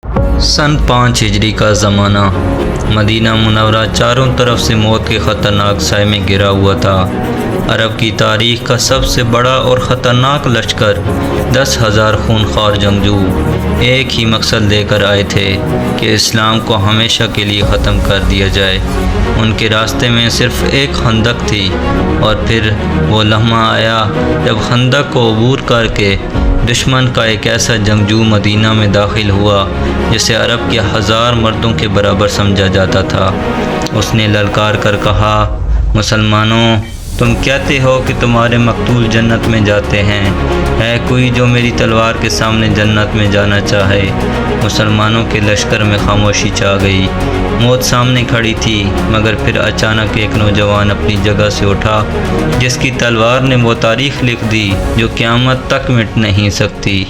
سن 5 ہجری کا زمانہ۔ مدینہ منورہ چاروں طرف سے موت کے خطرناک سائے میں گھرا ہوا تھا۔ عرب کی تاریخ کا سب سے بڑا اور خطرناک لشکر 10,000 خونخوار جنگجو ایک ہی مقصد لے کر آئے تھے کہ اسلام کو ہمیشہ کے لیے ختم کر دیا جائے۔ ان کے راستے میں صرف ایک خندق تھی، اور پھر وہ لمحہ آیا جب خندق کو عبور کر کے دشمن کا ایک ایسا جنگجو مدینہ میں داخل ہوا جسے عرب کے 1000 مردوں کے برابر سمجھا جاتا تھا۔ اس نے للکار کر کہا، مسلمانوں، تم کہتے ہو کہ تمہارے مقتول جنت میں جاتے ہیں، ہے کوئی جو میری تلوار کے سامنے جنت میں جانا چاہے؟ مسلمانوں کے لشکر میں خاموشی چھا گئی۔ موت سامنے کھڑی تھی، مگر پھر اچانک ایک نوجوان اپنی جگہ سے اٹھا جس کی تلوار نے وہ تاریخ لکھ دی جو قیامت تک مٹ نہیں سکتی۔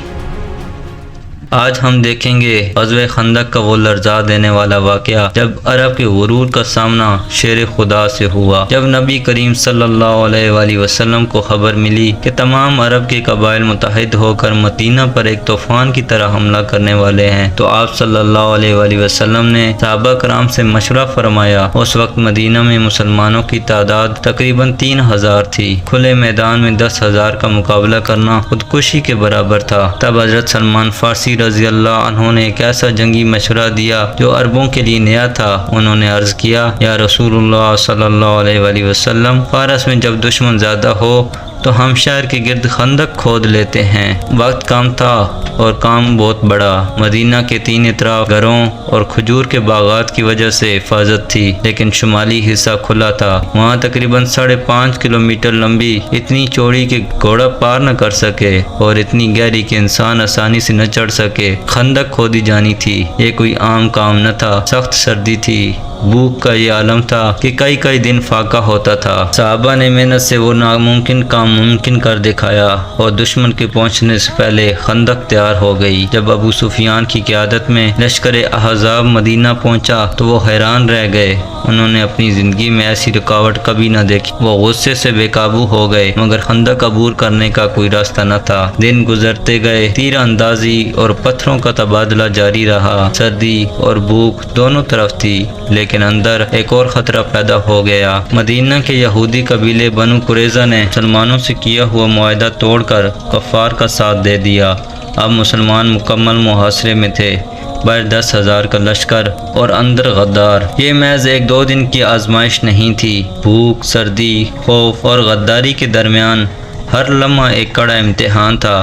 آج ہم دیکھیں گے غزوہ خندق کا وہ لرزا دینے والا واقعہ جب عرب کے غرور کا سامنا شیر خدا سے ہوا۔ جب نبی کریم صلی اللہ علیہ وآلہ وسلم کو خبر ملی کہ تمام عرب کے قبائل متحد ہو کر مدینہ پر ایک طوفان کی طرح حملہ کرنے والے ہیں، تو آپ صلی اللہ علیہ وآلہ وسلم نے صحابہ کرام سے مشورہ فرمایا۔ اس وقت مدینہ میں مسلمانوں کی تعداد تقریباً 3000 تھی۔ کھلے میدان میں 10,000 کا مقابلہ کرنا خودکشی کے برابر تھا۔ تب حضرت سلمان فارسی رضی اللہ عنہ نے ایک ایسا جنگی مشورہ دیا جو عربوں کے لیے نیا تھا۔ انہوں نے عرض کیا، یا رسول اللہ صلی اللہ علیہ وآلہ وسلم، فارس میں جب دشمن زیادہ ہو تو ہم شہر کے گرد خندق کھود لیتے ہیں۔ وقت کم تھا اور کام بہت بڑا۔ مدینہ کے 3 اطراف گھروں اور کھجور کے باغات کی وجہ سے حفاظت تھی، لیکن شمالی حصہ کھلا تھا۔ وہاں تقریباً 5.5 کلومیٹر لمبی، اتنی چوڑی کہ گھوڑا پار نہ کر سکے اور اتنی گہری کہ انسان آسانی سے نہ چڑھ سکے، خندق کھودی جانی تھی۔ یہ کوئی عام کام نہ تھا۔ سخت سردی تھی، بھوک کا یہ عالم تھا کہ کئی دن فاقہ ہوتا تھا۔ صحابہ نے محنت سے وہ ناممکن کام ممکن کر دکھایا اور دشمن کے پہنچنے سے پہلے خندق تیار ہو گئی۔ جب ابو سفیان کی قیادت میں لشکر احزاب مدینہ پہنچا تو وہ حیران رہ گئے۔ انہوں نے اپنی زندگی میں ایسی رکاوٹ کبھی نہ دیکھی۔ وہ غصے سے بے قابو ہو گئے، مگر خندق عبور کرنے کا کوئی راستہ نہ تھا۔ دن گزرتے گئے، تیر اندازی اور پتھروں کا تبادلہ جاری رہا۔ سردی اور بھوک دونوں طرف تھی، لیکن اندر ایک اور خطرہ پیدا ہو گیا۔ مدینہ کے یہودی قبیلے بنو قریظہ نے مسلمانوں سے کیا ہوا معاہدہ توڑ کر کفار کا ساتھ دے دیا۔ اب مسلمان مکمل محاصرے میں تھے، باہر 10,000 کا لشکر اور اندر غدار۔ یہ محض 1-2 دن کی آزمائش نہیں تھی۔ بھوک، سردی، خوف اور غداری کے درمیان ہر لمحہ ایک کڑا امتحان تھا۔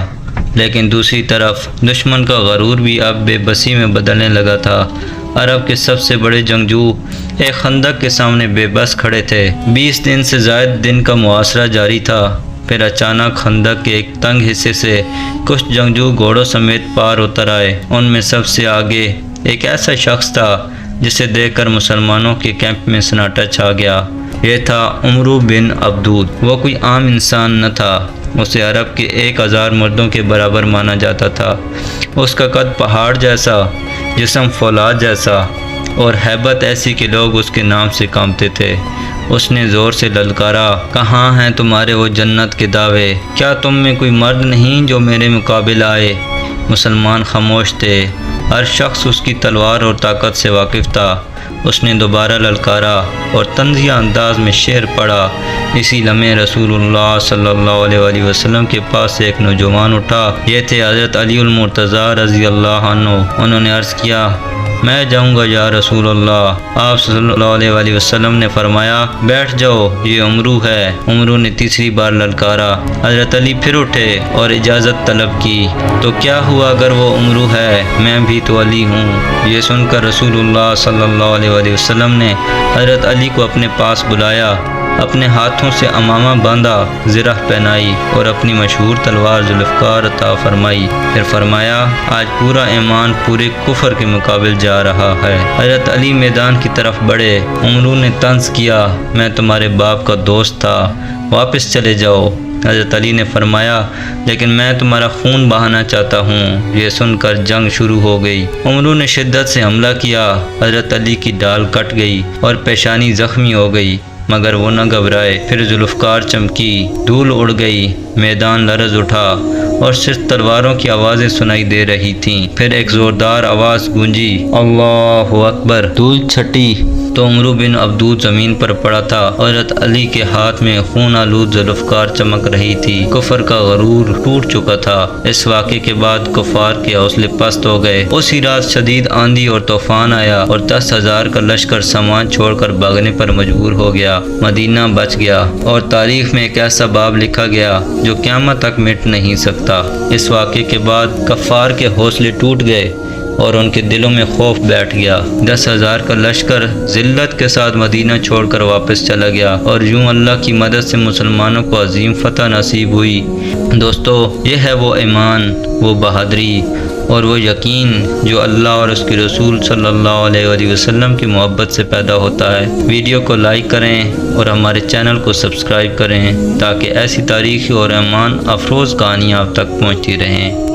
لیکن دوسری طرف دشمن کا غرور بھی اب بے بسی میں بدلنے لگا تھا۔ عرب کے سب سے بڑے جنگجو ایک خندق کے سامنے بے بس کھڑے تھے۔ 20 دن سے زائد دن کا محاصرہ جاری تھا۔ پھر اچانک خندق کے ایک تنگ حصے سے کچھ جنگجو گھوڑوں سمیت پار اتر آئے۔ ان میں سب سے آگے ایک ایسا شخص تھا جسے دیکھ کر مسلمانوں کے کیمپ میں سناٹا چھا گیا۔ یہ تھا عمرو بن عبدود۔ وہ کوئی عام انسان نہ تھا۔ اسے عرب کے 1000 مردوں کے برابر مانا جاتا تھا۔ اس کا قد پہاڑ جیسا، جسم فولاد جیسا، اور ہیبت ایسی کہ لوگ اس کے نام سے کانپتے تھے۔ اس نے زور سے للکارا، کہاں ہیں تمہارے وہ جنت کے دعوے؟ کیا تم میں کوئی مرد نہیں جو میرے مقابل آئے؟ مسلمان خاموش تھے۔ ہر شخص اس کی تلوار اور طاقت سے واقف تھا۔ اس نے دوبارہ للکارا اور طنزیہ انداز میں شعر پڑھا۔ اسی لمحے رسول اللہ صلی اللہ علیہ وآلہ وسلم کے پاس سے ایک نوجوان اٹھا۔ یہ تھے حضرت علی المرتضیٰ رضی اللہ عنہ۔ انہوں نے عرض کیا، میں جاؤں گا یا رسول اللہ۔ آپ صلی اللہ علیہ وآلہ وسلم نے فرمایا، بیٹھ جاؤ، یہ عمرو ہے۔ عمرو نے تیسری بار للکارا۔ حضرت علی پھر اٹھے اور اجازت طلب کی۔ تو کیا ہوا اگر وہ عمرو ہے؟ میں بھی تو علی ہوں۔ یہ سن کر رسول اللہ صلی اللہ علیہ وآلہ وسلم نے حضرت علی کو اپنے پاس بلایا، اپنے ہاتھوں سے امامہ باندھا، زرہ پہنائی اور اپنی مشہور تلوار ذوالفقار عطا فرمائی۔ پھر فرمایا، آج پورا ایمان پورے کفر کے مقابل جا رہا ہے۔ حضرت علی میدان کی طرف بڑھے۔ عمرو نے طنز کیا، میں تمہارے باپ کا دوست تھا، واپس چلے جاؤ۔ حضرت علی نے فرمایا، لیکن میں تمہارا خون بہانا چاہتا ہوں۔ یہ سن کر جنگ شروع ہو گئی۔ عمرو نے شدت سے حملہ کیا۔ حضرت علی کی ڈال کٹ گئی اور پیشانی زخمی ہو گئی، مگر وہ نہ گھبرائے۔ پھر ذوالفقار چمکی، دھول اڑ گئی، میدان لرز اٹھا اور صرف تلواروں کی آوازیں سنائی دے رہی تھیں۔ پھر ایک زوردار آواز گونجی، اللہ اکبر! دھول چھٹی تو عمرو بن عبدود زمین پر پڑا تھا۔ حضرت علی کے ہاتھ میں خون آلود ذوالفقار چمک رہی تھی۔ کفر کا غرور ٹوٹ چکا تھا۔ اس واقعے کے بعد کفار کے حوصلے پست ہو گئے۔ اسی رات شدید آندھی اور طوفان آیا اور 10,000 کا لشکر سامان چھوڑ کر بھاگنے پر مجبور ہو گیا۔ مدینہ بچ گیا اور تاریخ میں ایک ایسا باب لکھا گیا جو قیامت تک مٹ نہیں سکتا۔ اس واقعے کے بعد کفار کے حوصلے ٹوٹ گئے اور ان کے دلوں میں خوف بیٹھ گیا۔ 10,000 کا لشکر ذلت کے ساتھ مدینہ چھوڑ کر واپس چلا گیا اور یوں اللہ کی مدد سے مسلمانوں کو عظیم فتح نصیب ہوئی۔ دوستو، یہ ہے وہ ایمان، وہ بہادری اور وہ یقین جو اللہ اور اس کے رسول صلی اللہ علیہ وآلہ وسلم کی محبت سے پیدا ہوتا ہے۔ ویڈیو کو لائک کریں اور ہمارے چینل کو سبسکرائب کریں تاکہ ایسی تاریخی اور ایمان افروز کہانیاں آپ تک پہنچتی رہیں۔